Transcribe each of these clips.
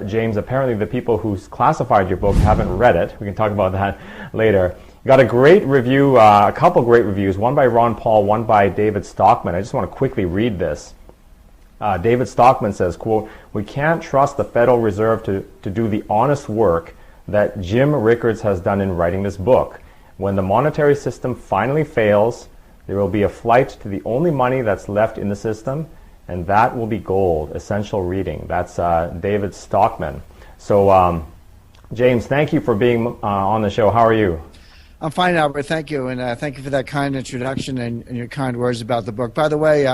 James, apparently the people who classified your book haven't read it. We can talk about that later. You got a great review, a couple great reviews, one by Ron Paul, one by David Stockman. I just want to quickly read this. David Stockman says, quote, "We can't trust the Federal Reserve to do the honest work that Jim Rickards has done in writing this book. When the monetary system finally fails, there will be a flight to the only money that's left in the system, and that will be gold." Essential reading. That's David Stockman. So, James, thank you for being on the show. How are you? I'm fine, Albert. Thank you, and thank you for that kind introduction and your kind words about the book. By the way,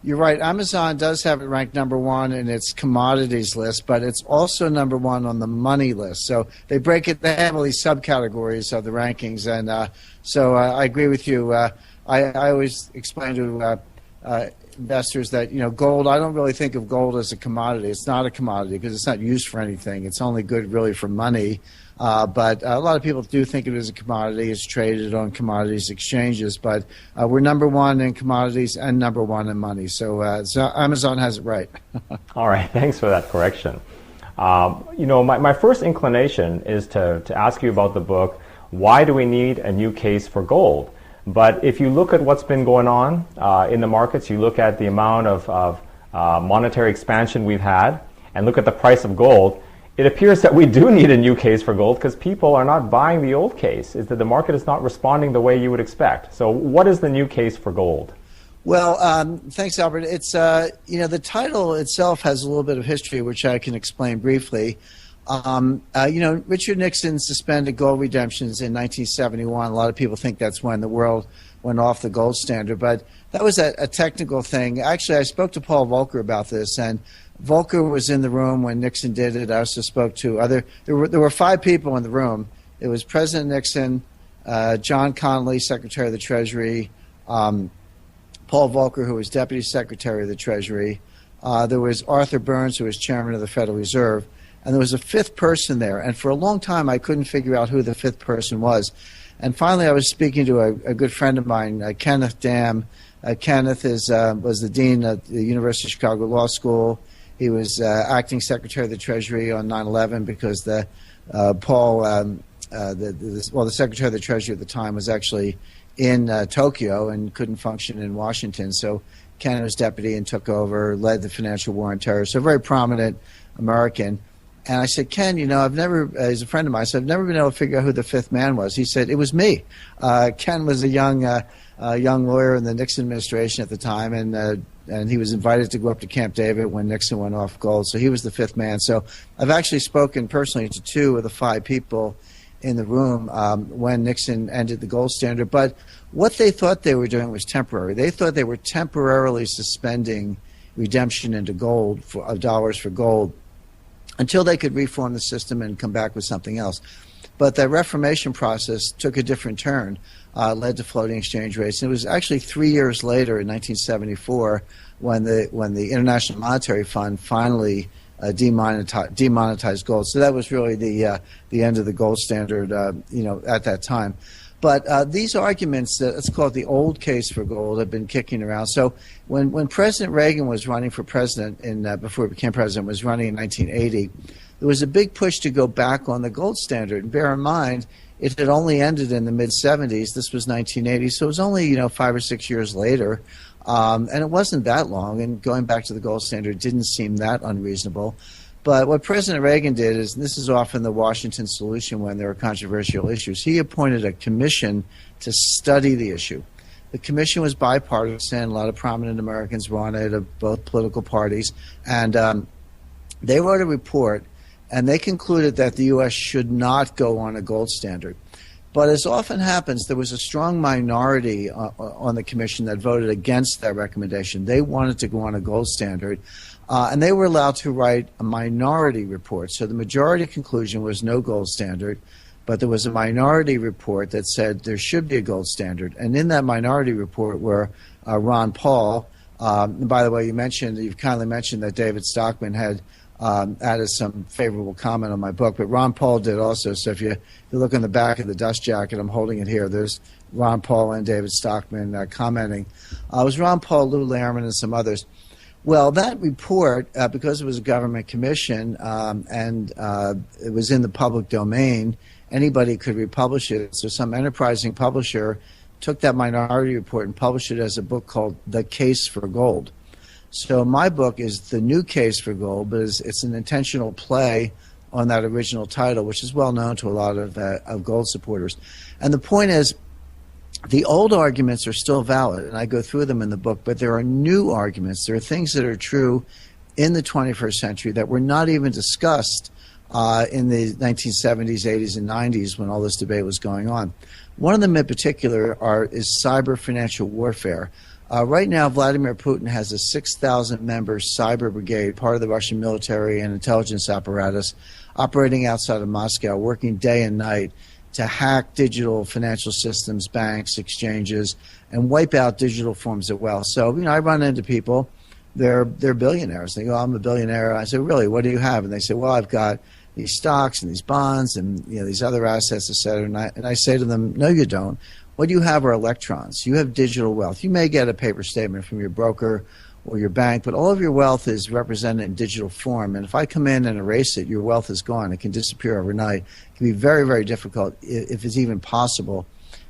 you're right. Amazon does have it ranked #1 in its commodities list, but it's also #1 on the money list. So they break it. They have all these subcategories of the rankings, and so I agree with you. I always explain to investors that, gold, I don't really think of gold as a commodity. It's not a commodity because it's not used for anything. It's only good really for money. But a lot of people do think of it as a commodity. It's traded on commodities exchanges. But we're #1 in commodities and #1 in money. So Amazon has it right. All right. Thanks for that correction. My first inclination is to ask you about the book, why do we need a new case for gold? But if you look at what's been going on in the markets, you look at the amount of monetary expansion we've had, and look at the price of gold, it appears that we do need a new case for gold because people are not buying the old case. Is that the market is not responding the way you would expect. So what is the new case for gold? Well, thanks, Albert. It's the title itself has a little bit of history, which I can explain briefly. Richard Nixon suspended gold redemptions in 1971. A lot of people think that's when the world went off the gold standard, but that was a technical thing. Actually, I spoke to Paul Volcker about this, and Volcker was in the room when Nixon did it. I also spoke to there were 5 people in the room. It was President Nixon, John Connally, Secretary of the Treasury, Paul Volcker, who was Deputy Secretary of the Treasury. There was Arthur Burns, who was Chairman of the Federal Reserve. And there was a 5th person there. And for a long time, I couldn't figure out who the 5th person was. And finally, I was speaking to a good friend of mine, Kenneth Dam. Kenneth was the dean of the University of Chicago Law School. He was acting Secretary of the Treasury on 9/11 because the Secretary of the Treasury at the time was actually in Tokyo and couldn't function in Washington. So Ken was deputy and took over, led the financial war on terror. So a very prominent American. And I said, Ken, I've never, he's a friend of mine, so I've never been able to figure out who the 5th man was. He said, it was me. Ken was a young lawyer in the Nixon administration at the time, and he was invited to go up to Camp David when Nixon went off gold. So he was the 5th man. So I've actually spoken personally to 2 of the 5 people in the room when Nixon ended the gold standard. But what they thought they were doing was temporary. They thought they were temporarily suspending redemption into gold, of dollars for gold, until they could reform the system and come back with something else. But the Reformation process took a different turn, led to floating exchange rates. And it was actually 3 years later, in 1974, when the International Monetary Fund finally demonetized gold. So that was really the end of the gold standard, at that time. But these arguments, let's call it the old case for gold, have been kicking around. So when President Reagan was running for president, before he became president, was running in 1980, there was a big push to go back on the gold standard. And bear in mind, it had only ended in the mid-'70s. This was 1980, so it was only 5 or 6 years later. And it wasn't that long, and going back to the gold standard didn't seem that unreasonable. But what President Reagan did is, and this is often the Washington solution when there are controversial issues, he appointed a commission to study the issue. The commission was bipartisan. A lot of prominent Americans were on it, of both political parties. And they wrote a report, and they concluded that the U.S. should not go on a gold standard. But as often happens, there was a strong minority on the commission that voted against that recommendation. They wanted to go on a gold standard. And they were allowed to write a minority report. So the majority conclusion was no gold standard, but there was a minority report that said there should be a gold standard. And in that minority report were Ron Paul. And by the way, you've kindly mentioned that David Stockman had added some favorable comment on my book, but Ron Paul did also. So if you look on the back of the dust jacket, I'm holding it here, there's Ron Paul and David Stockman commenting. It was Ron Paul, Lou Lehrman, and some others. Well, that report, because it was a government commission and it was in the public domain, anybody could republish it. So some enterprising publisher took that minority report and published it as a book called The Case for Gold. So my book is The New Case for Gold, but it's an intentional play on that original title, which is well known to a lot of gold supporters. And the point is, the old arguments are still valid, and I go through them in the book, but there are new arguments. There are things that are true in the 21st century that were not even discussed in the 1970s, 80s, and 90s when all this debate was going on. One of them in particular is cyber financial warfare. Right now, Vladimir Putin has a 6,000-member cyber brigade, part of the Russian military and intelligence apparatus, operating outside of Moscow, working day and night to hack digital financial systems, banks, exchanges, and wipe out digital forms of wealth. So, I run into people, they're billionaires. They go, I'm a billionaire. I say, really, what do you have? And they say, well, I've got these stocks and these bonds and these other assets, et cetera. And I say to them, no, you don't. What you have are electrons. You have digital wealth. You may get a paper statement from your broker or your bank, but all of your wealth is represented in digital form. And if I come in and erase it, your wealth is gone. It can disappear overnight. It can be very, very difficult, if it's even possible,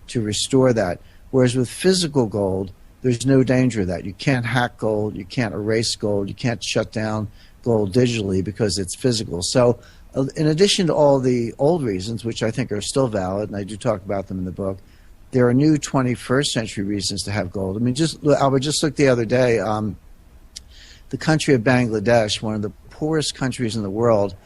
to restore that. Whereas with physical gold, there's no danger of that. You can't hack gold. You can't erase gold. You can't shut down gold digitally because it's physical. So in addition to all the old reasons, which I think are still valid, and I do talk about them in the book, there are new 21st century reasons to have gold. I mean, Albert, just look the other day, the country of Bangladesh, one of the poorest countries in the world,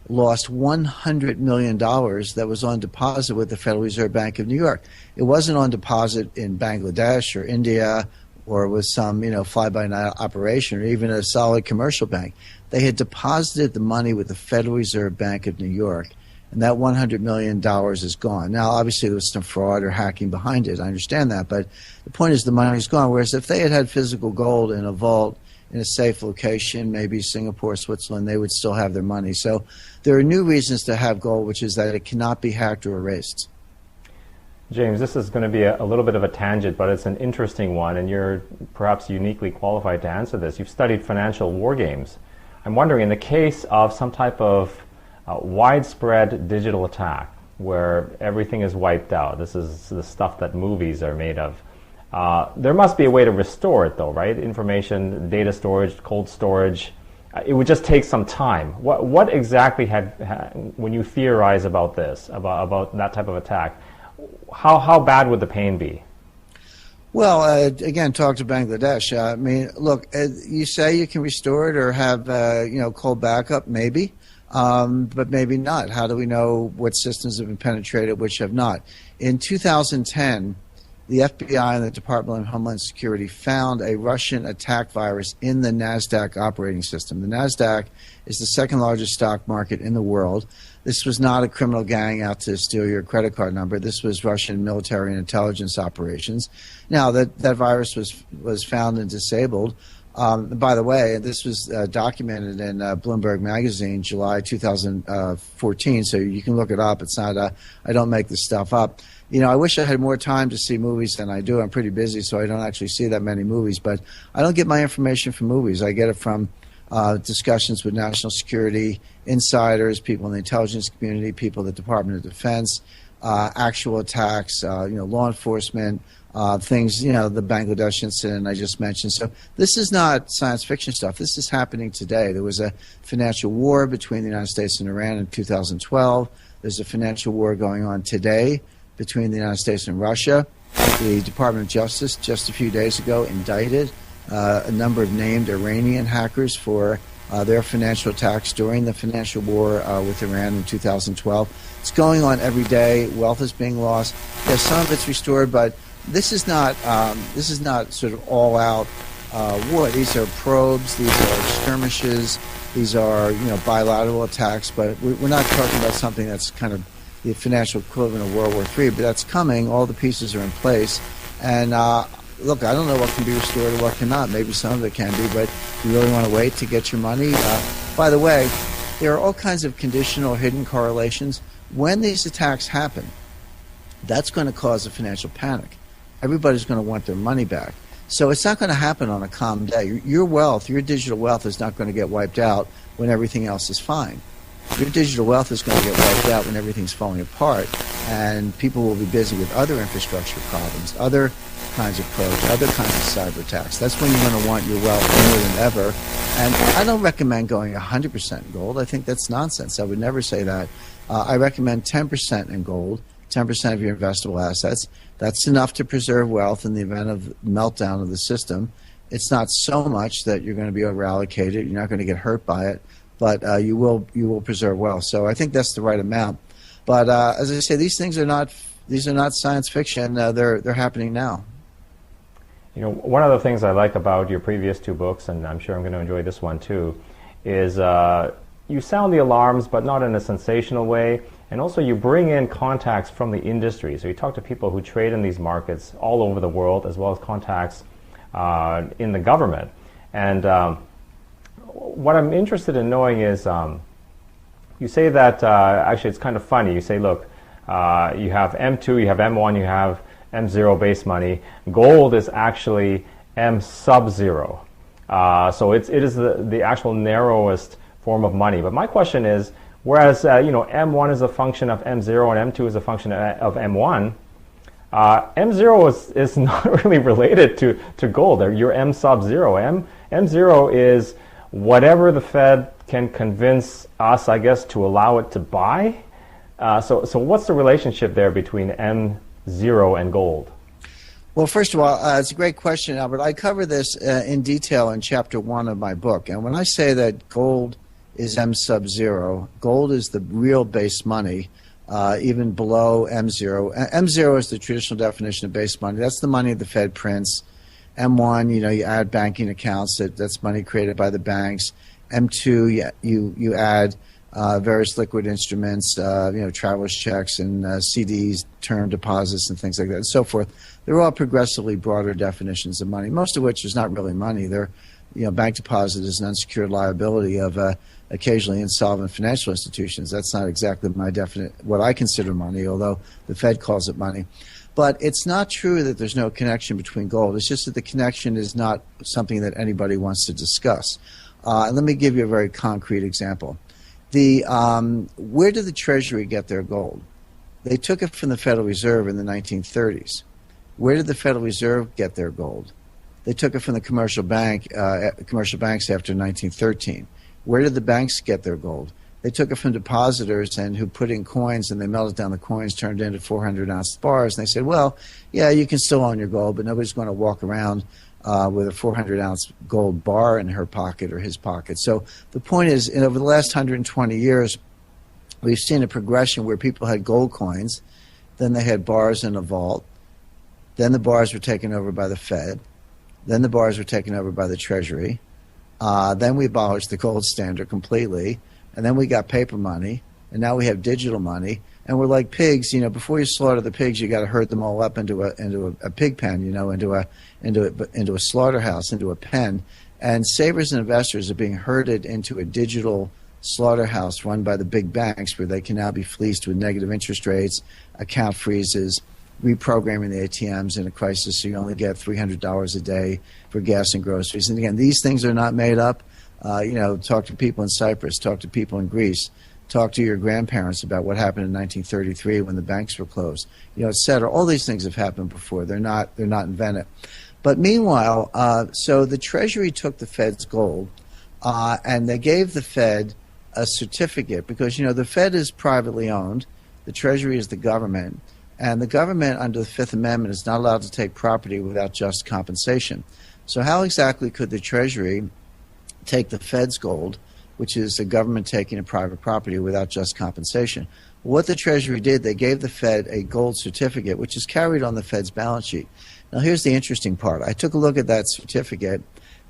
lost $100 million that was on deposit with the Federal Reserve Bank of New York. It wasn't on deposit in Bangladesh or India or with some, fly-by-night operation or even a solid commercial bank. They had deposited the money with the Federal Reserve Bank of New York, and that $100 million is gone. Now, obviously, there was some fraud or hacking behind it. I understand that, but the point is the money's gone. Whereas if they had physical gold in a vault in a safe location, maybe Singapore, Switzerland, they would still have their money. So there are new reasons to have gold, which is that it cannot be hacked or erased. James, this is going to be a little bit of a tangent, but it's an interesting one, and you're perhaps uniquely qualified to answer this. You've studied financial war games. I'm wondering, in the case of some type of widespread digital attack where everything is wiped out, this is the stuff that movies are made of, there must be a way to restore it, though, right? Information, data storage, cold storage. It would just take some time. What exactly when you theorize about this, about that type of attack, how bad would the pain be? Well, again, talk to Bangladesh. I mean, look, you say you can restore it or have, cold backup, maybe, but maybe not. How do we know what systems have been penetrated, which have not? In 2010, the FBI and the Department of Homeland Security found a Russian attack virus in the NASDAQ operating system. The NASDAQ is the second largest stock market in the world. This was not a criminal gang out to steal your credit card number. This was Russian military and intelligence operations. Now, that virus was found and disabled. By the way, this was documented in Bloomberg Magazine, July 2014, so you can look it up. It's not, I don't make this stuff up. I wish I had more time to see movies than I do. I'm pretty busy, so I don't actually see that many movies. But I don't get my information from movies. I get it from discussions with national security insiders, people in the intelligence community, people at the Department of Defense, actual attacks, law enforcement, things, the Bangladesh incident I just mentioned. So this is not science fiction stuff. This is happening today. There was a financial war between the United States and Iran in 2012. There's a financial war going on today between the United States and Russia. The Department of Justice just a few days ago indicted a number of named Iranian hackers for their financial attacks during the financial war with Iran in 2012. It's going on every day. Wealth is being lost. Yes, some of it's restored, but this is not sort of all-out war. These are probes. These are skirmishes. These are bilateral attacks. But we're not talking about something that's kind of the financial equivalent of World War III, but that's coming. All the pieces are in place. And look, I don't know what can be restored or what cannot. Maybe some of it can be, but you really want to wait to get your money? By the way, there are all kinds of conditional hidden correlations. When these attacks happen, that's going to cause a financial panic. Everybody's going to want their money back. So it's not going to happen on a calm day. Your wealth, your digital wealth, is not going to get wiped out when everything else is fine. Your digital wealth is going to get wiped out when everything's falling apart, and people will be busy with other infrastructure problems, other kinds of probes, other kinds of cyber attacks. That's when you're going to want your wealth more than ever. And I don't recommend going 100% gold. I think that's nonsense. I would never say that. I recommend 10% in gold, 10% of your investable assets. That's enough to preserve wealth in the event of meltdown of the system. It's not so much that you're going to be over-allocated. You're not going to get hurt by it, but you will preserve wealth. So I think that's the right amount. But as I say, these are not science fiction. They're happening now. You know, one of the things I like about your previous two books, and I'm sure I'm going to enjoy this one too, is you sound the alarms, but not in a sensational way. And also you bring in contacts from the industry. So you talk to people who trade in these markets all over the world, as well as contacts in the government. And what I'm interested in knowing is, you say that, actually it's kind of funny. You say, look, you have M2, you have M1, you have M0 base money. Gold is actually M sub-zero. So it is the actual narrowest form of money. But my question is, whereas M1 is a function of M0 and M2 is a function of M1, M0 is not really related to gold. You're M sub-zero. M0 is whatever the Fed can convince us, I guess, to allow it to buy. So what's the relationship there between M0 and gold? Well, first of all, it's a great question, Albert. I cover this in detail in Chapter 1 of my book. And when I say that gold is M sub-zero, gold is the real base money, even below M0. M0 is the traditional definition of base money. That's the money the Fed prints. M1, you add banking accounts. That's money created by the banks. M2, you add various liquid instruments, traveler's checks and CDs, term deposits and things like that and so forth. They're all progressively broader definitions of money, most of which is not really money. They're, bank deposit is an unsecured liability of occasionally insolvent financial institutions. That's not exactly what I consider money, although the Fed calls it money. But it's not true that there's no connection between gold. It's just that the connection is not something that anybody wants to discuss. And let me give you a very concrete example. Where did the Treasury get their gold? They took it from the Federal Reserve in the 1930s. Where did the Federal Reserve get their gold? They took it from the commercial banks after 1913. Where did the banks get their gold? They took it from depositors who put in coins, and they melted down the coins, turned it into 400-ounce bars, and they said, well, yeah, you can still own your gold, but nobody's going to walk around with a 400-ounce gold bar in her pocket or his pocket. So the point is, over the last 120 years, we've seen a progression where people had gold coins, then they had bars in a vault, then the bars were taken over by the Fed, then the bars were taken over by the Treasury, then we abolished the gold standard completely, and then we got paper money, and now we have digital money, and we're like pigs. Before you slaughter the pigs, you got to herd them all up into a pig pen, into a slaughterhouse, into a pen. And savers and investors are being herded into a digital slaughterhouse run by the big banks, where they can now be fleeced with negative interest rates, account freezes, reprogramming the ATMs in a crisis so you only get $300 a day for gas and groceries. And again, these things are not made up. Talk to people in Cyprus, talk to people in Greece, talk to your grandparents about what happened in 1933 when the banks were closed, et cetera. All these things have happened before. They're not invented. But meanwhile, so the Treasury took the Fed's gold, and they gave the Fed a certificate because, the Fed is privately owned, the Treasury is the government, and the government under the Fifth Amendment is not allowed to take property without just compensation. So how exactly could the Treasury take the Fed's gold, which is the government taking a private property, without just compensation? What the Treasury did, they gave the Fed a gold certificate, which is carried on the Fed's balance sheet. Now, here's the interesting part. I took a look at that certificate,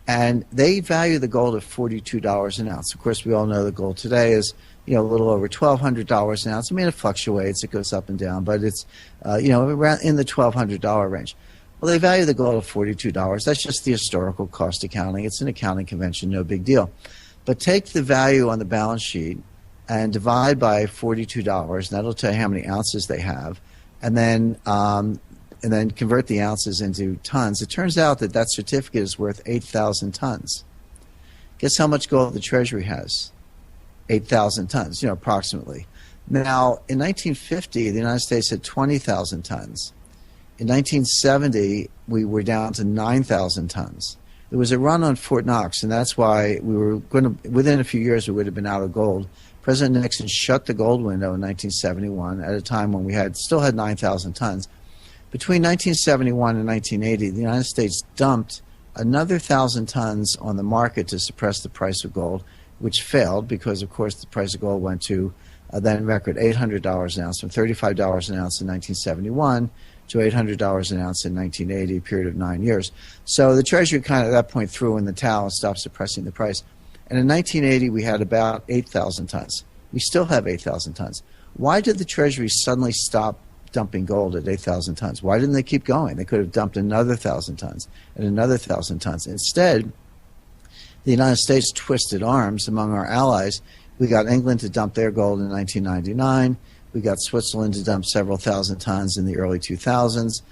and they value the gold at $42 an ounce. Of course, we all know the gold today is, a little over $1,200 an ounce. I mean, it fluctuates, it goes up and down, but it's, around in the $1,200 range. Well, they value the gold at $42. That's just the historical cost accounting. It's an accounting convention, no big deal. But take the value on the balance sheet and divide by $42, and that'll tell you how many ounces they have. And then and then convert the ounces into tons, it turns out that that certificate is worth 8,000 tons. Guess how much gold the Treasury has? 8,000 tons, approximately. Now, in 1950, the United States had 20,000 tons. In 1970, we were down to 9,000 tons. There was a run on Fort Knox, and that's why we were going to, within a few years, we would have been out of gold. President Nixon shut the gold window in 1971 at a time when we still had 9,000 tons. Between 1971 and 1980, the United States dumped another 1,000 tons on the market to suppress the price of gold, which failed because, of course, the price of gold went to then record $800 an ounce, from $35 an ounce in 1971 to $800 an ounce in 1980, a period of 9 years. So the Treasury kind of at that point threw in the towel and stopped suppressing the price. And in 1980, we had about 8,000 tons. We still have 8,000 tons. Why did the Treasury suddenly stop dumping gold at 8,000 tons? Why didn't they keep going? They could have dumped another 1,000 tons and another 1,000 tons. Instead, the United States twisted arms among our allies. We got England to dump their gold in 1999. We got Switzerland to dump several thousand tons in the early 2000s.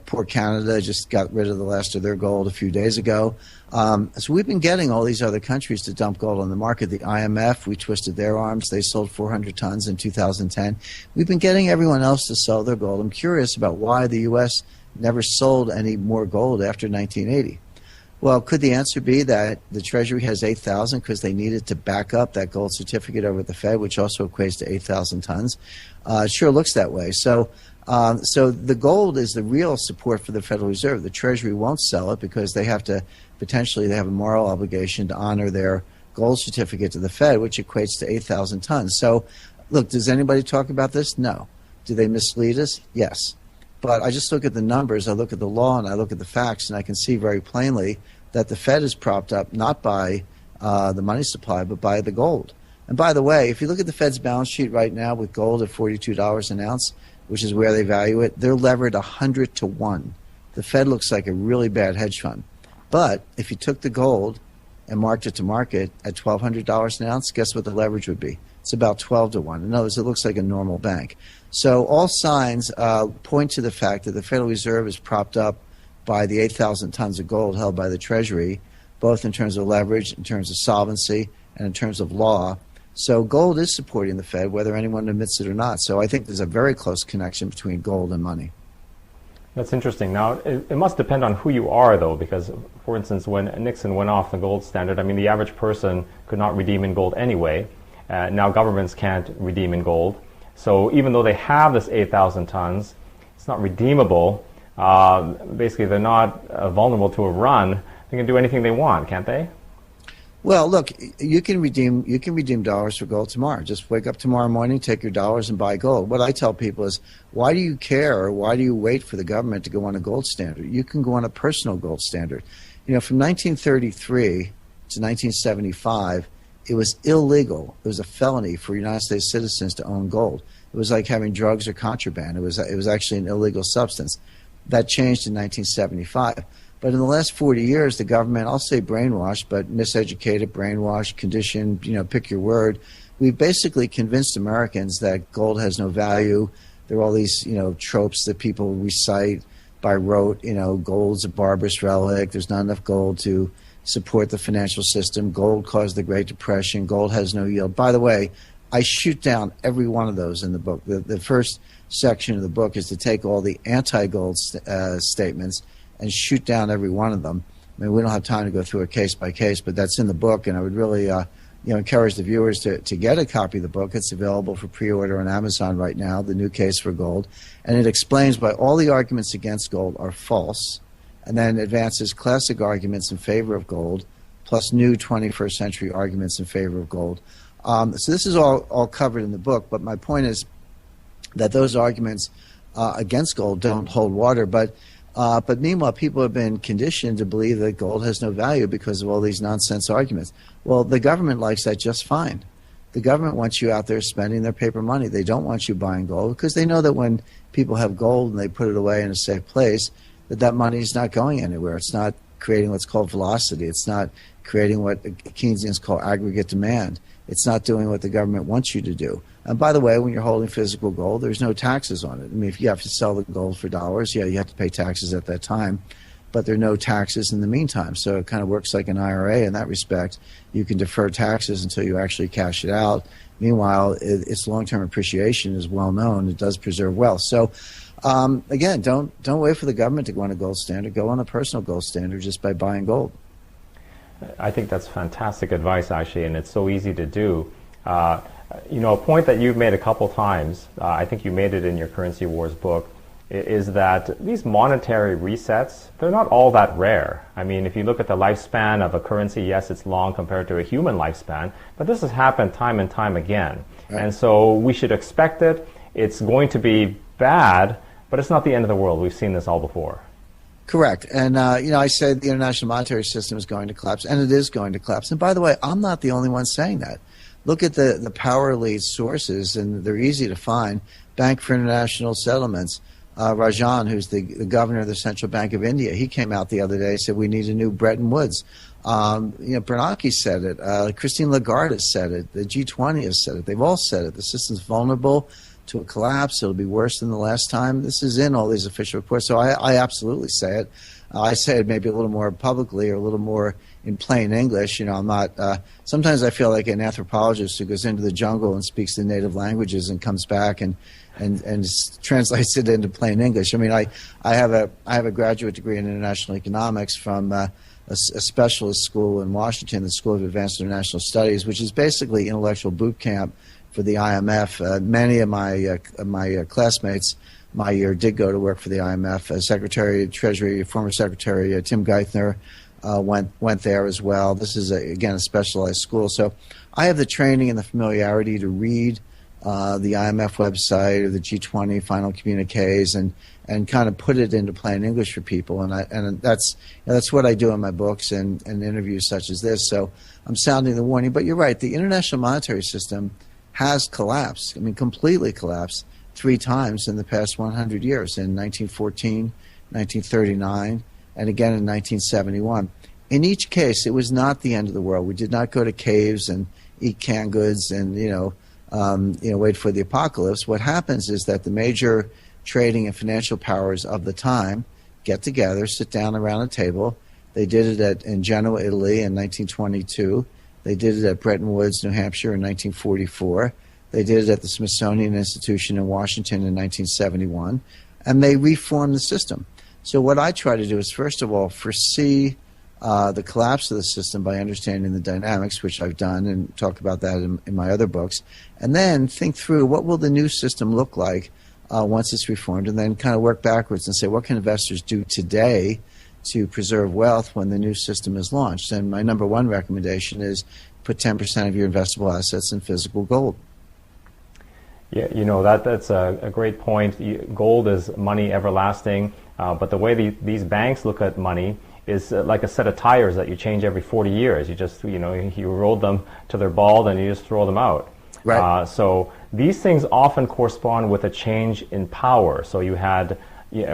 Poor Canada just got rid of the last of their gold a few days ago. So we've been getting all these other countries to dump gold on the market. The IMF, we twisted their arms. They sold 400 tons in 2010. We've been getting everyone else to sell their gold. I'm curious about why the U.S. never sold any more gold after 1980. Well, could the answer be that the Treasury has 8,000 because they needed to back up that gold certificate over at the Fed, which also equates to 8,000 tons? It sure looks that way. So the gold is the real support for the Federal Reserve. The Treasury won't sell it because they have to potentially they have a moral obligation to honor their gold certificate to the Fed, which equates to 8,000 tons. So, look, does anybody talk about this? No. Do they mislead us? Yes. But I just look at the numbers, I look at the law, and I look at the facts, and I can see very plainly that the Fed is propped up not by the money supply, but by the gold. And by the way, if you look at the Fed's balance sheet right now with gold at $42 an ounce, which is where they value it, they're levered 100 to 1. The Fed looks like a really bad hedge fund. But if you took the gold and marked it to market at $1,200 an ounce, guess what the leverage would be? It's about 12 to 1. In other words, it looks like a normal bank. So all signs point to the fact that the Federal Reserve is propped up by the 8,000 tons of gold held by the Treasury, both in terms of leverage, in terms of solvency, and in terms of law. So gold is supporting the Fed, whether anyone admits it or not. So I think there's a very close connection between gold and money. That's interesting. Now, it must depend on who you are, though, because, for instance, when Nixon went off the gold standard, I mean, the average person could not redeem in gold anyway. Now governments can't redeem in gold. So even though they have this 8,000 tons, it's not redeemable. Basically, they're not vulnerable to a run. They can do anything they want, can't they? Well, look, you can redeem dollars for gold tomorrow. Just wake up tomorrow morning, take your dollars, and buy gold. What I tell people is, why do you care, or why do you wait for the government to go on a gold standard? You can go on a personal gold standard. You know, from 1933 to 1975, it was illegal. It was a felony for United States citizens to own gold. It was like having drugs or contraband. It was actually an illegal substance. That changed in 1975. But in the last 40 years, the government, I'll say brainwashed, but miseducated, brainwashed, conditioned, pick your word. We've basically convinced Americans that gold has no value. There are all these, tropes that people recite by rote. Gold's a barbarous relic. There's not enough gold to support the financial system. Gold caused the Great Depression. Gold has no yield. By the way, I shoot down every one of those in the book. The first section of the book is to take all the anti-gold statements and shoot down every one of them. I mean, we don't have time to go through it case by case, but that's in the book, and I would really encourage the viewers to get a copy of the book. It's available for pre-order on Amazon right now, The New Case for Gold, and it explains why all the arguments against gold are false, and then advances classic arguments in favor of gold, plus new 21st century arguments in favor of gold. So this is all covered in the book, but my point is that those arguments against gold don't hold water, but meanwhile, people have been conditioned to believe that gold has no value because of all these nonsense arguments. Well, the government likes that just fine. The government wants you out there spending their paper money. They don't want you buying gold because they know that when people have gold and they put it away in a safe place, that money is not going anywhere. It's not creating what's called velocity. It's not creating what Keynesians call aggregate demand. it's not doing what the government wants you to do. And by the way, when you're holding physical gold, there's no taxes on it. I mean, if you have to sell the gold for dollars, yeah, you have to pay taxes at that time, but there are no taxes in the meantime. So it kind of works like an IRA in that respect. You can defer taxes until you actually cash it out. Meanwhile, its long-term appreciation is well known. It does preserve wealth. So again, don't wait for the government to go on a gold standard. Go on a personal gold standard just by buying gold. I think that's fantastic advice, actually, and it's so easy to do. A point that you've made a couple times, I think you made it in your Currency Wars book, is that these monetary resets, they're not all that rare. I mean, if you look at the lifespan of a currency, yes, it's long compared to a human lifespan, but this has happened time and time again. Right. And so we should expect it. It's going to be bad, but it's not the end of the world. We've seen this all before. Correct. And, I said the international monetary system is going to collapse, and it is going to collapse. And by the way, I'm not the only one saying that. Look at the power lead sources, and they're easy to find. Bank for International Settlements, Rajan, who's the governor of the Central Bank of India, he came out the other day and said we need a new Bretton Woods. Bernanke said it. Christine Lagarde has said it. The G20 has said it. They've all said it. The system's vulnerable to a collapse. It'll be worse than the last time. This is in all these official reports. So I absolutely say it. I say it maybe a little more publicly or a little more in plain English. I'm not. Sometimes I feel like an anthropologist who goes into the jungle and speaks the native languages and comes back and translates it into plain English. I mean, I have a graduate degree in international economics from a specialist school in Washington, the School of Advanced International Studies, which is basically intellectual boot camp for the IMF. Many of my classmates my year did go to work for the IMF. Secretary of Treasury, former Secretary Tim Geithner went there as well. This is again a specialized school, so I have the training and the familiarity to read the IMF website or the G20 final communiques and kind of put it into plain English for people. And that's what I do in my books and interviews such as this. So I'm sounding the warning. But you're right. The international monetary system has collapsed. I mean, completely collapsed 3 times in the past 100 years, in 1914, 1939, and again in 1971. In each case, it was not the end of the world. We did not go to caves and eat canned goods and, wait for the apocalypse. What happens is that the major trading and financial powers of the time get together, sit down around a table. They did it in Genoa, Italy in 1922. They did it at Bretton Woods, New Hampshire in 1944. They did it at the Smithsonian Institution in Washington in 1971. And they reformed the system. So what I try to do is, first of all, foresee the collapse of the system by understanding the dynamics, which I've done and talk about that in my other books, and then think through what will the new system look like once it's reformed, and then kind of work backwards and say what can investors do today to preserve wealth when the new system is launched. And my number one recommendation is put 10% of your investable assets in physical gold. Yeah, that's a great point. Gold is money everlasting, but the way these banks look at money is like a set of tires that you change every 40 years. You just, you roll them till they're bald and you just throw them out. Right. So these things often correspond with a change in power. So you had,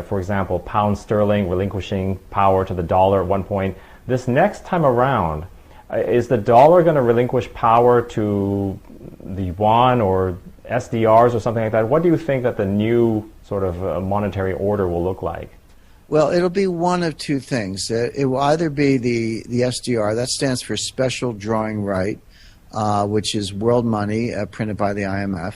for example, pound sterling relinquishing power to the dollar at one point. This next time around, is the dollar going to relinquish power to the yuan or SDRs or something like that? What do you think that the new sort of monetary order will look like? Well, it'll be one of two things. It will either be the SDR, that stands for Special Drawing Right, which is world money printed by the IMF,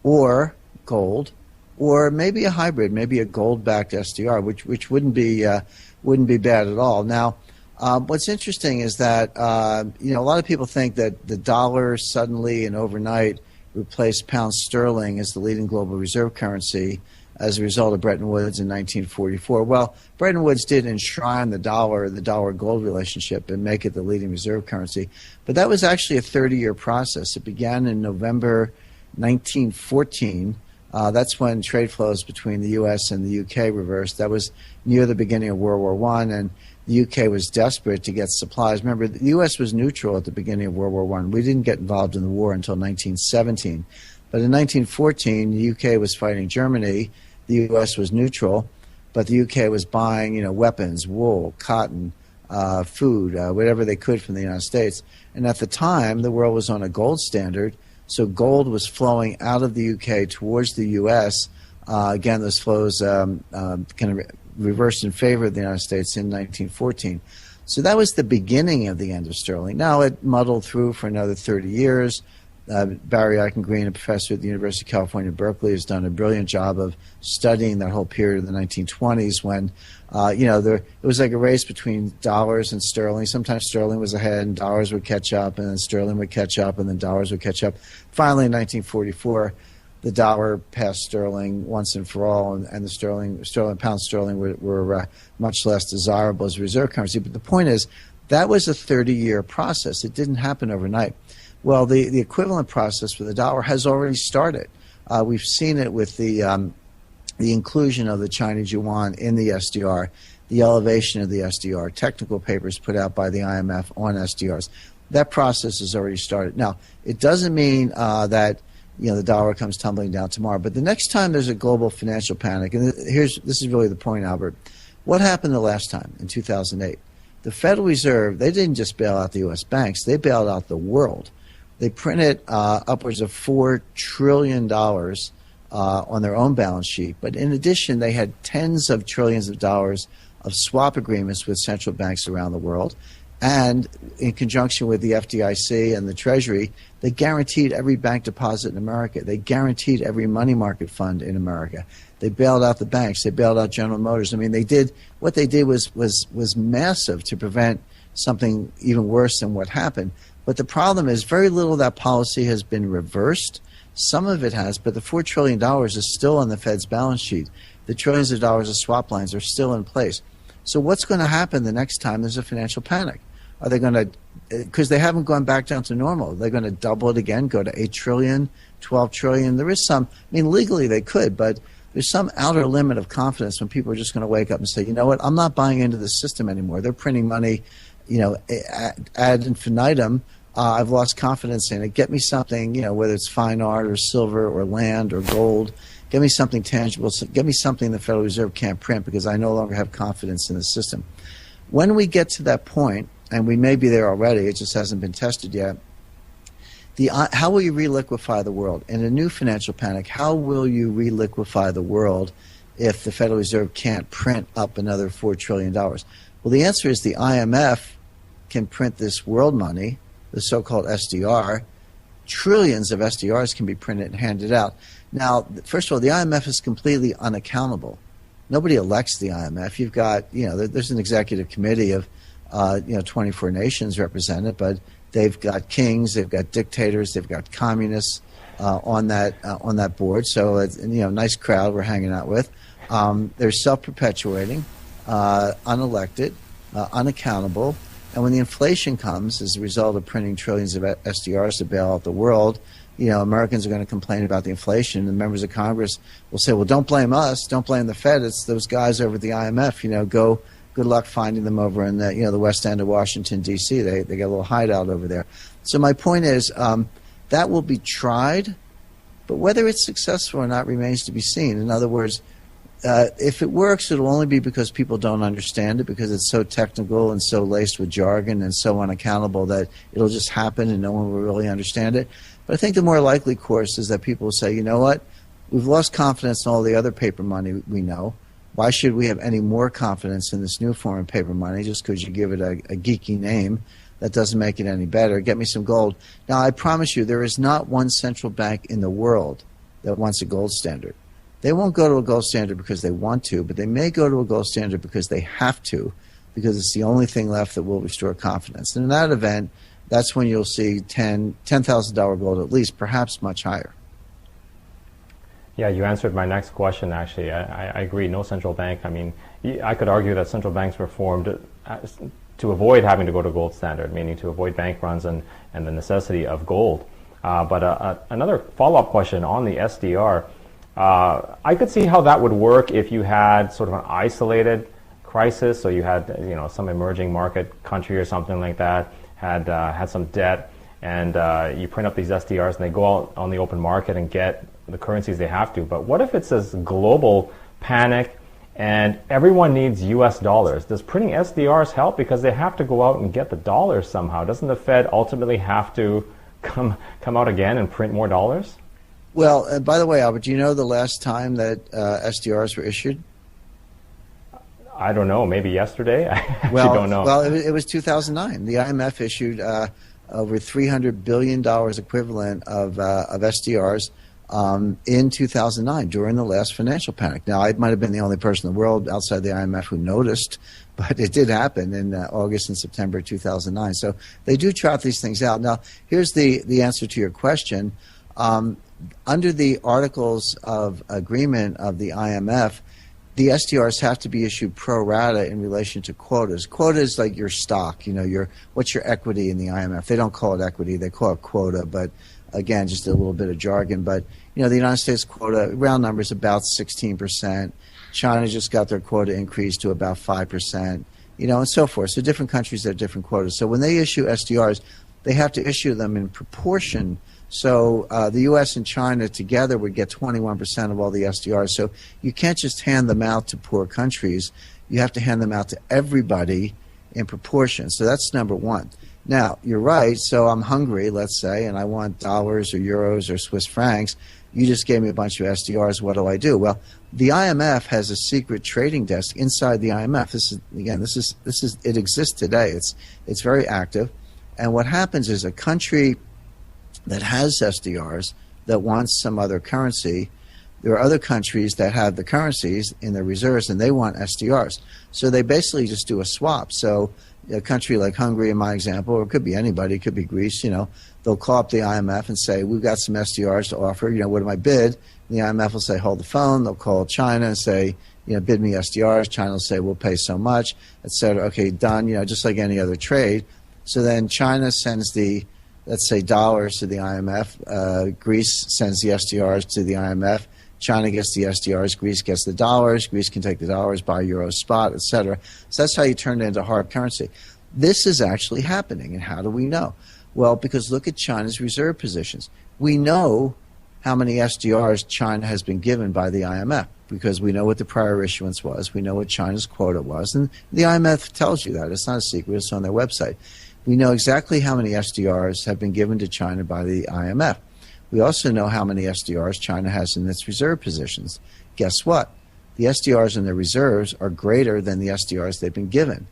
or gold, or maybe a hybrid, maybe a gold-backed SDR, which wouldn't be bad at all. Now, what's interesting is that a lot of people think that the dollar suddenly and overnight replaced pound sterling as the leading global reserve currency as a result of Bretton Woods in 1944. Well, Bretton Woods did enshrine the dollar-gold relationship and make it the leading reserve currency. But that was actually a 30-year process. It began in November 1914. That's when trade flows between the U.S. and the U.K. reversed. That was near the beginning of World War I, and the U.K. was desperate to get supplies. Remember, the U.S. was neutral at the beginning of World War I. We didn't get involved in the war until 1917. But in 1914, the U.K. was fighting Germany. The U.S. was neutral, but the U.K. was buying, weapons, wool, cotton, food, whatever they could from the United States. And at the time, the world was on a gold standard, so gold was flowing out of the UK towards the US. Again, those flows kind of reversed in favor of the United States in 1914. So that was the beginning of the end of sterling. Now it muddled through for another 30 years. Barry Eichengreen, a professor at the University of California, Berkeley, has done a brilliant job of studying that whole period of the 1920s when, it was like a race between dollars and sterling. Sometimes sterling was ahead and dollars would catch up, and then sterling would catch up, and then dollars would catch up. Finally, in 1944, the dollar passed sterling once and for all, and the pound sterling were much less desirable as a reserve currency. But the point is, that was a 30-year process. It didn't happen overnight. Well, the equivalent process for the dollar has already started. We've seen it with the inclusion of the Chinese yuan in the SDR, the elevation of the SDR, technical papers put out by the IMF on SDRs. That process has already started. Now, it doesn't mean that the dollar comes tumbling down tomorrow. But the next time there's a global financial panic, and this is really the point, Albert. What happened the last time in 2008? The Federal Reserve, they didn't just bail out the U.S. banks; they bailed out the world. They printed upwards of $4 trillion on their own balance sheet. But in addition, they had tens of trillions of dollars of swap agreements with central banks around the world. And in conjunction with the FDIC and the Treasury, they guaranteed every bank deposit in America. They guaranteed every money market fund in America. They bailed out the banks. They bailed out General Motors. I mean, what they did was massive to prevent something even worse than what happened. But the problem is very little of that policy has been reversed. Some of it has, but the $4 trillion is still on the Fed's balance sheet. The trillions of dollars of swap lines are still in place. So what's going to happen the next time there's a financial panic? Are they going to, because they haven't gone back down to normal, they're going to double it again, go to 8 trillion, 12 trillion? There is some, legally they could, but there's some outer limit of confidence when people are just going to wake up and say, you know what, I'm not buying into the system anymore. They're printing money, ad infinitum. I've lost confidence in it. Get me something, whether it's fine art or silver or land or gold. Get me something tangible. Get me something the Federal Reserve can't print because I no longer have confidence in the system. When we get to that point, and we may be there already, it just hasn't been tested yet, how will you reliquefy the world? In a new financial panic, how will you reliquefy the world if the Federal Reserve can't print up another $4 trillion? Well, the answer is the IMF can print this world money, the so-called SDR. Trillions of SDRs can be printed and handed out. Now, first of all, the IMF is completely unaccountable. Nobody elects the IMF. You've got, there's an executive committee of, 24 nations represented, but they've got kings, they've got dictators, they've got communists on that board. So it's nice crowd we're hanging out with. They're self-perpetuating, unelected, unaccountable. And when the inflation comes as a result of printing trillions of SDRs to bail out the world, Americans are going to complain about the inflation, and members of Congress will say, well, don't blame us, don't blame the Fed, it's those guys over at the IMF, good luck finding them over in the West End of Washington, D.C. They got a little hideout over there. So my point is that will be tried, but whether it's successful or not remains to be seen. In other words, if it works, it'll only be because people don't understand it, because it's so technical and so laced with jargon and so unaccountable that it'll just happen and no one will really understand it. But I think the more likely course is that people will say, you know what, we've lost confidence in all the other paper money we know. Why should we have any more confidence in this new form of paper money just because you give it a geeky name? That doesn't make it any better. Get me some gold. Now, I promise you, there is not one central bank in the world that wants a gold standard. They won't go to a gold standard because they want to, but they may go to a gold standard because they have to, because it's the only thing left that will restore confidence. And in that event, that's when you'll see $10,000 gold at least, perhaps much higher. Yeah, you answered my next question, actually. I agree, no central bank. I could argue that central banks were formed to avoid having to go to gold standard, meaning to avoid bank runs and the necessity of gold. But another follow-up question on the SDR, I could see how that would work if you had sort of an isolated crisis, so you had some emerging market country or something like that, had some debt, and you print up these SDRs and they go out on the open market and get the currencies they have to. But what if it's this global panic and everyone needs US dollars. Does printing SDRs help? Because they have to go out and get the dollars somehow. Doesn't the Fed ultimately have to come out again and print more dollars? Well, by the way, Albert, do you know the last time that SDRs were issued? I don't know. Maybe yesterday? I actually don't know. Well, it was 2009. The IMF issued over $300 billion equivalent of SDRs in 2009 during the last financial panic. Now, I might have been the only person in the world outside the IMF who noticed, but it did happen in August and September 2009. So they do trot these things out. Now, here's the answer to your question. Under the Articles of Agreement of the IMF, the SDRs have to be issued pro rata in relation to quotas. Quota is like your stock, what's your equity in the IMF. They don't call it equity, they call it quota, but again, just a little bit of jargon. But, the United States quota, round numbers, about 16%. China just got their quota increased to about 5%, and so forth. So different countries have different quotas. So when they issue SDRs, they have to issue them in proportion. So the U.S. and China together would get 21% of all the SDRs. So you can't just hand them out to poor countries. You have to hand them out to everybody in proportion. So that's number one. Now, you're right. So I'm hungry, let's say, and I want dollars or euros or Swiss francs. You just gave me a bunch of SDRs. What do I do? Well, the IMF has a secret trading desk inside the IMF. It exists today. It's very active. And what happens is a country that has SDRs that wants some other currency, there are other countries that have the currencies in their reserves and they want SDRs. So they basically just do a swap. So a country like Hungary, in my example, or it could be anybody, it could be Greece, they'll call up the IMF and say, we've got some SDRs to offer, what do I bid? And the IMF will say, hold the phone. They'll call China and say, bid me SDRs. China will say, we'll pay so much, et cetera. Okay, done, just like any other trade. So then China sends let's say, dollars to the IMF. Greece sends the SDRs to the IMF. China gets the SDRs. Greece gets the dollars. Greece can take the dollars, buy euro spot, etc. So that's how you turn it into hard currency. This is actually happening. And how do we know? Well, because look at China's reserve positions. We know how many SDRs China has been given by the IMF because we know what the prior issuance was. We know what China's quota was. And the IMF tells you that. It's not a secret. It's on their website. We know exactly how many SDRs have been given to China by the IMF. We also know how many SDRs China has in its reserve positions. Guess what? The SDRs in their reserves are greater than the SDRs they've been given.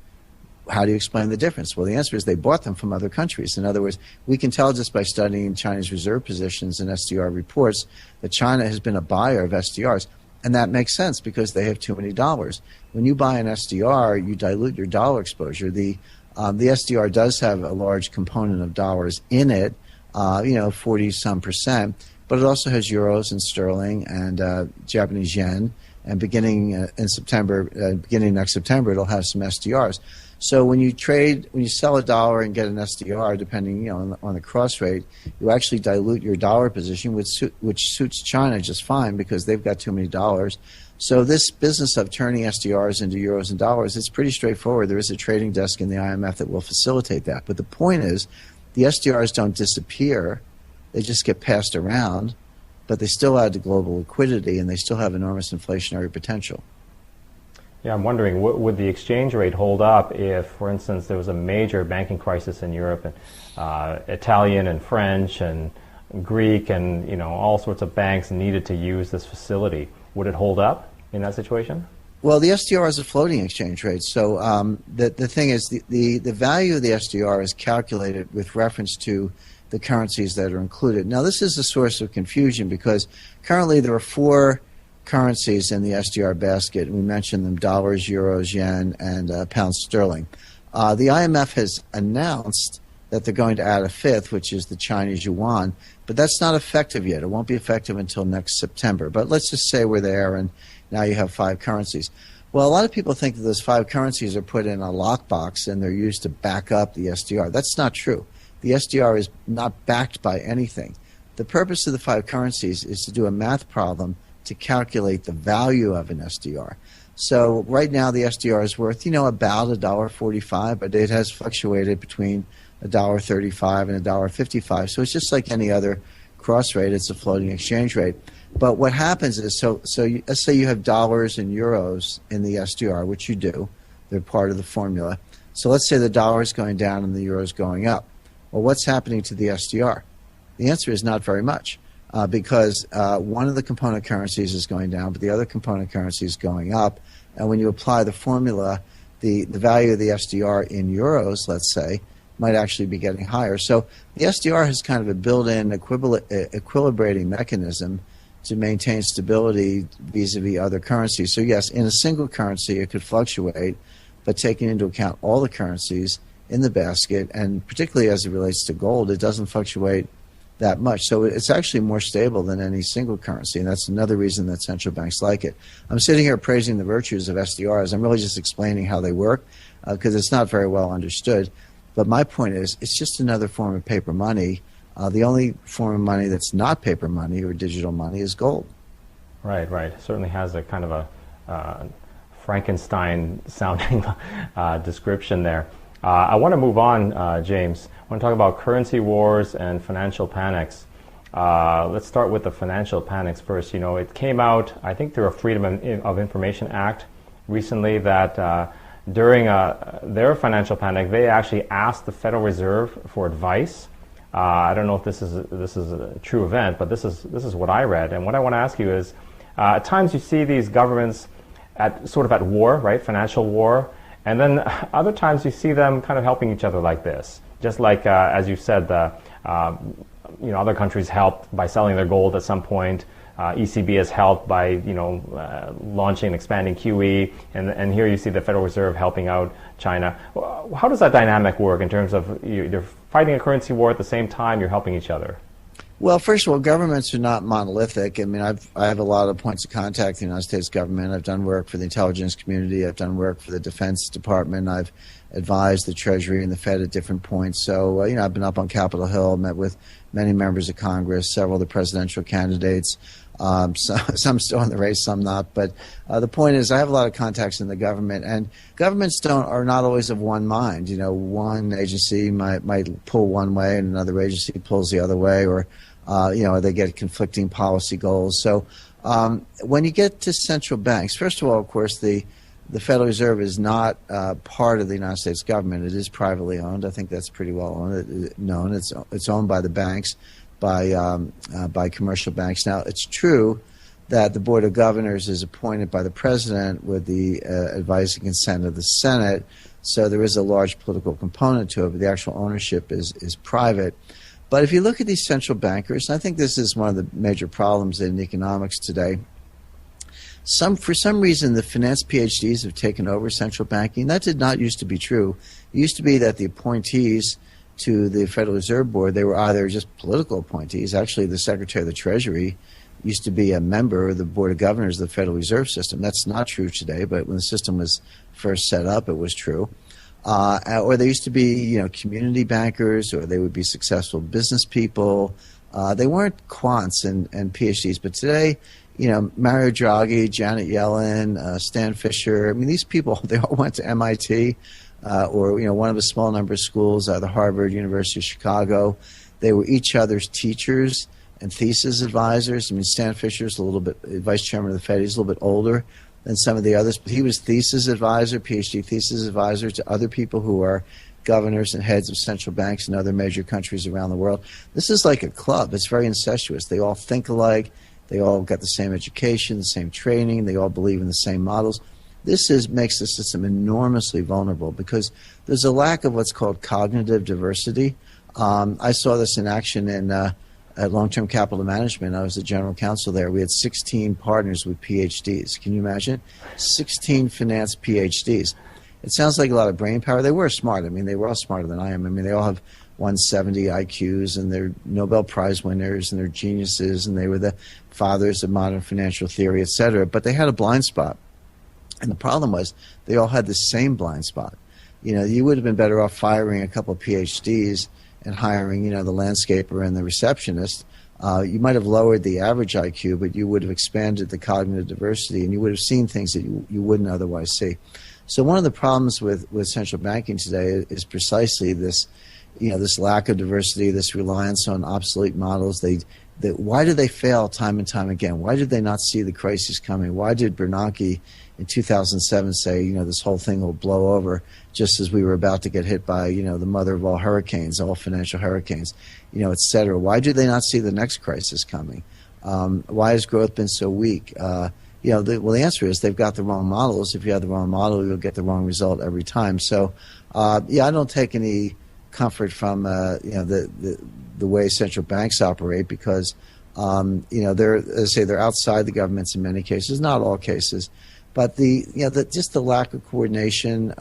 How do you explain the difference? Well, the answer is they bought them from other countries. In other words, we can tell just by studying China's reserve positions and SDR reports that China has been a buyer of SDRs. And that makes sense because they have too many dollars. When you buy an SDR, you dilute your dollar exposure. The SDR does have a large component of dollars in it, 40-some percent, but it also has euros and sterling and Japanese yen. And beginning next September, it'll have some SDRs. So when you sell a dollar and get an SDR, depending on the cross rate, you actually dilute your dollar position, which suits China just fine because they've got too many dollars. So this business of turning SDRs into euros and dollars, it's pretty straightforward. There is a trading desk in the IMF that will facilitate that. But the point is, the SDRs don't disappear. They just get passed around, but they still add to global liquidity, and they still have enormous inflationary potential. Yeah, I'm wondering, would the exchange rate hold up if, for instance, there was a major banking crisis in Europe, and Italian and French and Greek and all sorts of banks needed to use this facility? Would it hold up in that situation? Well, the SDR is a floating exchange rate. So the thing is, the value of the SDR is calculated with reference to the currencies that are included. Now, this is a source of confusion because currently there are 4 currencies in the SDR basket. And we mentioned them: dollars, euros, yen, and pound sterling. The IMF has announced that they're going to add a 5th, which is the Chinese yuan, but that's not effective yet. It won't be effective until next September. But let's just say we're there, and now you have 5 currencies. Well, a lot of people think that those 5 currencies are put in a lockbox and they're used to back up the SDR. That's not true. The SDR is not backed by anything. The purpose of the 5 currencies is to do a math problem to calculate the value of an SDR. So right now the SDR is worth, about $1.45, but it has fluctuated between $1.35 and $1.55. So it's just like any other cross rate, it's a floating exchange rate. But what happens is, let's say you have dollars and euros in the SDR, which you do. They're part of the formula. So let's say the dollar is going down and the euro is going up. Well, what's happening to the SDR? The answer is not very much, because one of the component currencies is going down, but the other component currency is going up. And when you apply the formula, the value of the SDR in euros, let's say, might actually be getting higher. So the SDR has kind of a built-in equilibrating mechanism to maintain stability vis-a-vis other currencies. So yes, in a single currency it could fluctuate, but taking into account all the currencies in the basket, and particularly as it relates to gold, it doesn't fluctuate that much. So it's actually more stable than any single currency, and that's another reason that central banks like it. I'm sitting here praising the virtues of SDRs. I'm really just explaining how they work, because it's not very well understood. But my point is, it's just another form of paper money. The only form of money that's not paper money or digital money is gold. Right, right. It certainly has a kind of a Frankenstein-sounding description there. I want to move on, James. I want to talk about currency wars and financial panics. Let's start with the financial panics first. You know, it came out, I think, through a Freedom of Information Act recently that during their financial panic, they actually asked the Federal Reserve for advice. I don't know if this is a true event, but this is what I read. And what I want to ask you is, at times you see these governments sort of at war, right, financial war, and then other times you see them kind of helping each other like this. Just like, as you said, other countries helped by selling their gold at some point. ECB has helped by, launching and expanding QE, and here you see the Federal Reserve helping out China. How does that dynamic work in terms of you're fighting a currency war at the same time you're helping each other? Well, first of all, governments are not monolithic. I mean, I have a lot of points of contact with the United States government. I've done work for the intelligence community. I've done work for the Defense Department. I've advised the Treasury and the Fed at different points. So, I've been up on Capitol Hill, met with many members of Congress, several of the presidential candidates. Some still in the race, some not. But the point is, I have a lot of contacts in the government, and governments are not always of one mind. One agency might pull one way, and another agency pulls the other way, or they get conflicting policy goals. So when you get to central banks, first of all, of course, the Federal Reserve is not part of the United States government. It is privately owned. I think that's pretty well known. It's owned by the banks, by commercial banks. Now, it's true that the Board of Governors is appointed by the President with the advice and consent of the Senate, so there is a large political component to it, but the actual ownership is private. But if you look at these central bankers, and I think this is one of the major problems in economics today, for some reason the finance PhDs have taken over central banking. That did not used to be true. It used to be that the appointees to the Federal Reserve Board, they were either just political appointees. Actually, the Secretary of the Treasury used to be a member of the Board of Governors of the Federal Reserve System. That's not true today, but when the system was first set up, it was true. Or they used to be, community bankers, or they would be successful business people. They weren't quants and PhDs, but today, Mario Draghi, Janet Yellen, Stan Fisher, I mean, these people, they all went to MIT, or, one of a small number of schools, either Harvard, University of Chicago. They were each other's teachers and thesis advisors. I mean, Stan Fisher's a little bit, vice chairman of the Fed, he's a little bit older than some of the others, but he was thesis advisor, PhD thesis advisor to other people who are governors and heads of central banks in other major countries around the world. This is like a club. It's very incestuous. They all think alike. They all got the same education, the same training. They all believe in the same models. This makes the system enormously vulnerable because there's a lack of what's called cognitive diversity. I saw this in action at Long-Term Capital Management. I was the general counsel there. We had 16 partners with PhDs. Can you imagine? 16 finance PhDs. It sounds like a lot of brain power. They were smart. I mean, they were all smarter than I am. I mean, they all have 170 IQs, and they're Nobel Prize winners, and they're geniuses, and they were the fathers of modern financial theory, et cetera. But they had a blind spot. And the problem was they all had the same blind spot. You would have been better off firing a couple of PhDs and hiring, the landscaper and the receptionist. You might have lowered the average IQ, but you would have expanded the cognitive diversity, and you would have seen things that you wouldn't otherwise see. So one of the problems with central banking today is precisely this, this lack of diversity, this reliance on obsolete models. They why did they fail time and time again? Why did they not see the crisis coming? Why did Bernanke in 2007 say, this whole thing will blow over just as we were about to get hit by, the mother of all hurricanes, all financial hurricanes, et cetera? Why did they not see the next crisis coming? Why has growth been so weak? The answer is they've got the wrong models. If you have the wrong model, you'll get the wrong result every time. So, I don't take any comfort from, the way central banks operate because, they're outside the governments in many cases, not all cases. But just the lack of coordination,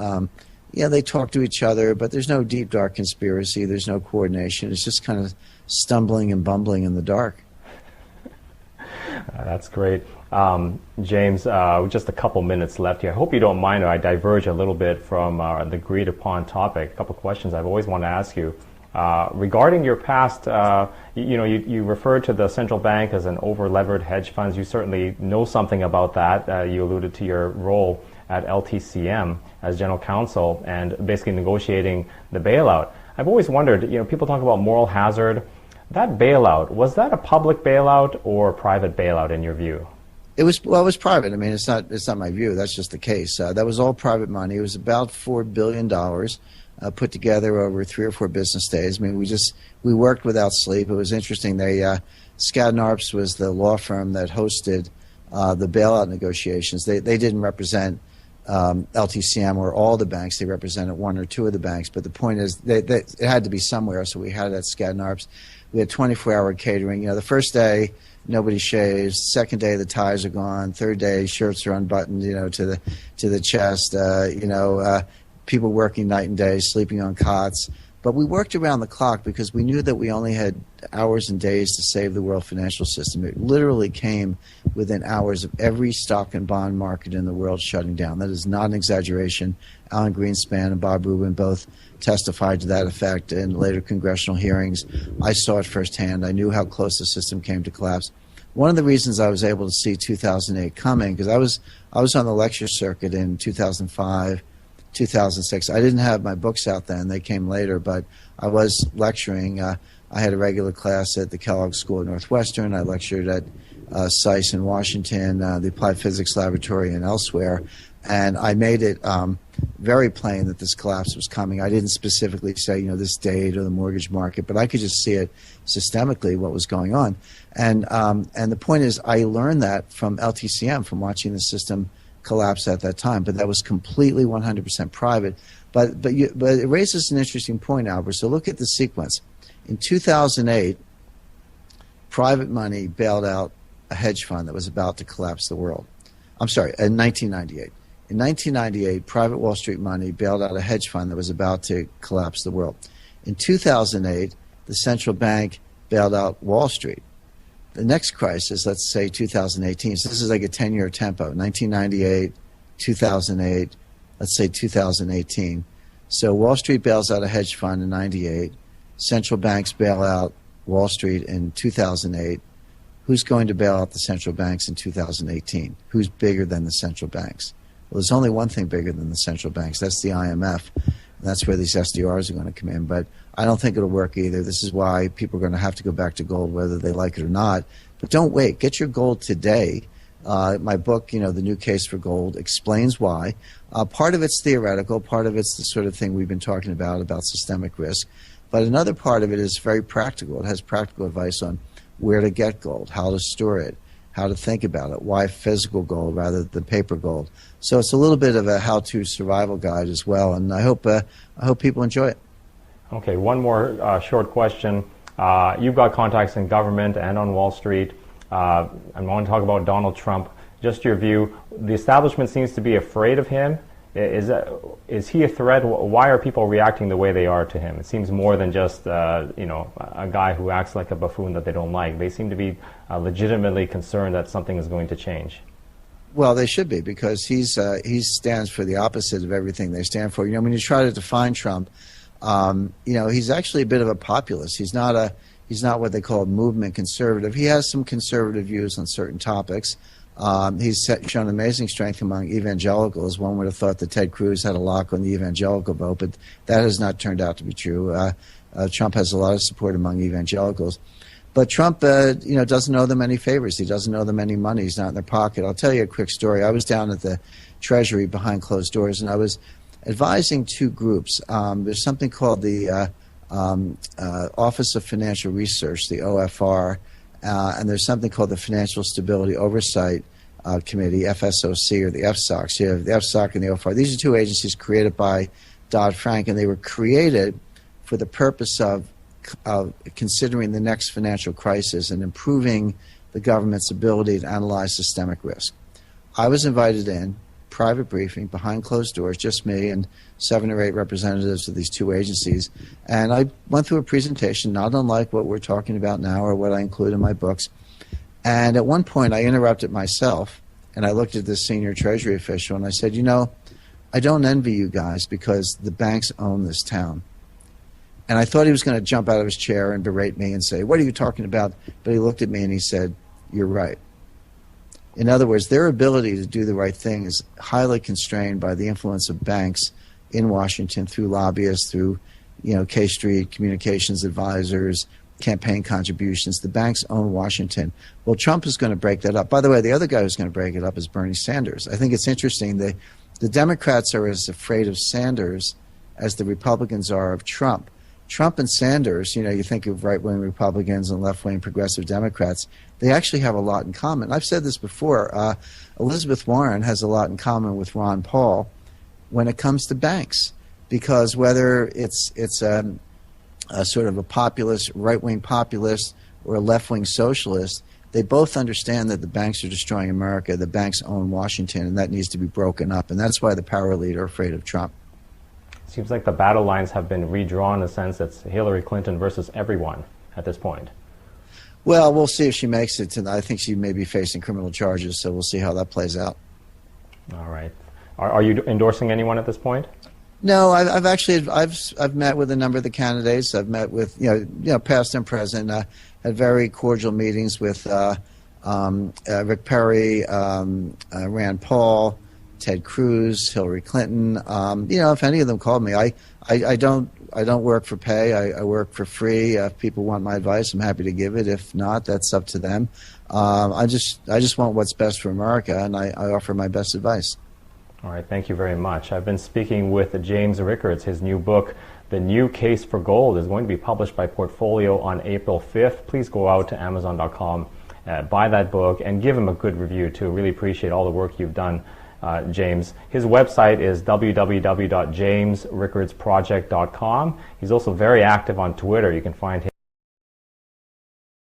they talk to each other, but there's no deep, dark conspiracy. There's no coordination. It's just kind of stumbling and bumbling in the dark. That's great. James, just a couple minutes left here. I hope you don't mind if I diverge a little bit from the agreed upon topic. A couple questions I've always wanted to ask you. Regarding your past, you referred to the central bank as an over-levered hedge funds. You certainly know something about that. You alluded to your role at LTCM as general counsel and basically negotiating the bailout. I've always wondered, people talk about moral hazard. That bailout, was that a public bailout or a private bailout in your view? It was private. I mean, it's not my view. That's just the case. That was all private money. It was about $4 billion. Put together over 3 or 4 business days. I mean, we worked without sleep. It was interesting. Skadden Arps was the law firm that hosted the bailout negotiations. They didn't represent LTCM or all the banks. They represented 1 or 2 of the banks. But the point is, it had to be somewhere. So we had it at Skadden Arps. We had 24-hour catering. The first day nobody shaves. Second day the ties are gone. Third day shirts are unbuttoned. To the chest. People working night and day, sleeping on cots. But we worked around the clock because we knew that we only had hours and days to save the world financial system. It literally came within hours of every stock and bond market in the world shutting down. That is not an exaggeration. Alan Greenspan and Bob Rubin both testified to that effect in later congressional hearings. I saw it firsthand. I knew how close the system came to collapse. One of the reasons I was able to see 2008 coming, because I was on the lecture circuit in 2005, 2006. I didn't have my books out then. They came later, but I was lecturing. I had a regular class at the Kellogg School at Northwestern. I lectured at SAIS in Washington, the Applied Physics Laboratory, and elsewhere. And I made it very plain that this collapse was coming. I didn't specifically say, this date or the mortgage market, but I could just see it systemically what was going on. And the point is, I learned that from LTCM, from watching the system collapse at that time, but that was completely 100% private. But it raises an interesting point, Albert. So look at the sequence. In 2008, private money bailed out a hedge fund that was about to collapse the world. I'm sorry, in 1998. In 1998, private Wall Street money bailed out a hedge fund that was about to collapse the world. In 2008, the central bank bailed out Wall Street. The next crisis, let's say 2018, so this is like a 10-year tempo, 1998, 2008, let's say 2018. So Wall Street bails out a hedge fund in 98. Central banks bail out Wall Street in 2008. Who's going to bail out the central banks in 2018? Who's bigger than the central banks? Well, there's only one thing bigger than the central banks. That's the IMF. And that's where these SDRs are going to come in. But I don't think it'll work either. This is why people are going to have to go back to gold, whether they like it or not. But don't wait. Get your gold today. My book, The New Case for Gold, explains why. Part of it's theoretical. Part of it's the sort of thing we've been talking about systemic risk. But another part of it is very practical. It has practical advice on where to get gold, how to store it, how to think about it, why physical gold rather than paper gold. So it's a little bit of a how-to survival guide as well, and I hope people enjoy it. Okay, one more short question. You've got contacts in government and on Wall Street. I want to talk about Donald Trump. Just your view. The establishment seems to be afraid of him. Is he a threat? Why are people reacting the way they are to him? It seems more than just a guy who acts like a buffoon that they don't like. They seem to be legitimately concerned that something is going to change. Well, they should be, because he stands for the opposite of everything they stand for. When you try to define Trump, he's actually a bit of a populist. He's not what they call a movement conservative. He has some conservative views on certain topics. He's shown amazing strength among evangelicals. One would have thought that Ted Cruz had a lock on the evangelical vote, but that has not turned out to be true. Trump has a lot of support among evangelicals. But Trump, doesn't owe them any favors. He doesn't owe them any money. He's not in their pocket. I'll tell you a quick story. I was down at the Treasury behind closed doors, and I was advising two groups. There's something called the Office of Financial Research, the OFR, and there's something called the Financial Stability Oversight Committee, FSOC, or the FSOC. You have the FSOC and the OFR. These are two agencies created by Dodd-Frank, and they were created for the purpose of considering the next financial crisis and improving the government's ability to analyze systemic risk. I was invited in, private briefing, behind closed doors, just me and 7 or 8 representatives of these two agencies, and I went through a presentation not unlike what we're talking about now or what I include in my books. And at one point I interrupted myself, and I looked at this senior Treasury official and I said, I don't envy you guys because the banks own this town. And I thought he was going to jump out of his chair and berate me and say, what are you talking about? But he looked at me and he said, you're right. In other words, their ability to do the right thing is highly constrained by the influence of banks in Washington through lobbyists, through K Street, communications advisors, campaign contributions. The banks own Washington. Well, Trump is going to break that up. By the way, the other guy who's going to break it up is Bernie Sanders. I think it's interesting. The Democrats are as afraid of Sanders as the Republicans are of Trump. Trump and Sanders, you think of right-wing Republicans and left-wing progressive Democrats, they actually have a lot in common. I've said this before. Elizabeth Warren has a lot in common with Ron Paul when it comes to banks, because whether it's a sort of a populist, right-wing populist, or a left-wing socialist, they both understand that the banks are destroying America, the banks own Washington, and that needs to be broken up. And that's why the power elite are afraid of Trump. Seems like the battle lines have been redrawn in the sense it's Hillary Clinton versus everyone at this point. Well, we'll see if she makes it. I think she may be facing criminal charges, so we'll see how that plays out. All right. Are you endorsing anyone at this point? No, I've met with a number of the candidates. I've met with past and present. Had very cordial meetings with Rick Perry, Rand Paul, Ted Cruz, Hillary Clinton. If any of them called me, I don't work for pay. I work for free. If people want my advice, I'm happy to give it. If not, that's up to them. I just want what's best for America, and I offer my best advice. All right, thank you very much. I've been speaking with James Rickards. His new book, The New Case for Gold, is going to be published by Portfolio on April 5th. Please go out to Amazon.com, buy that book, and give him a good review too. Really appreciate all the work you've done, James. His website is www.jamesrickardsproject.com. He's also very active on Twitter. You can find him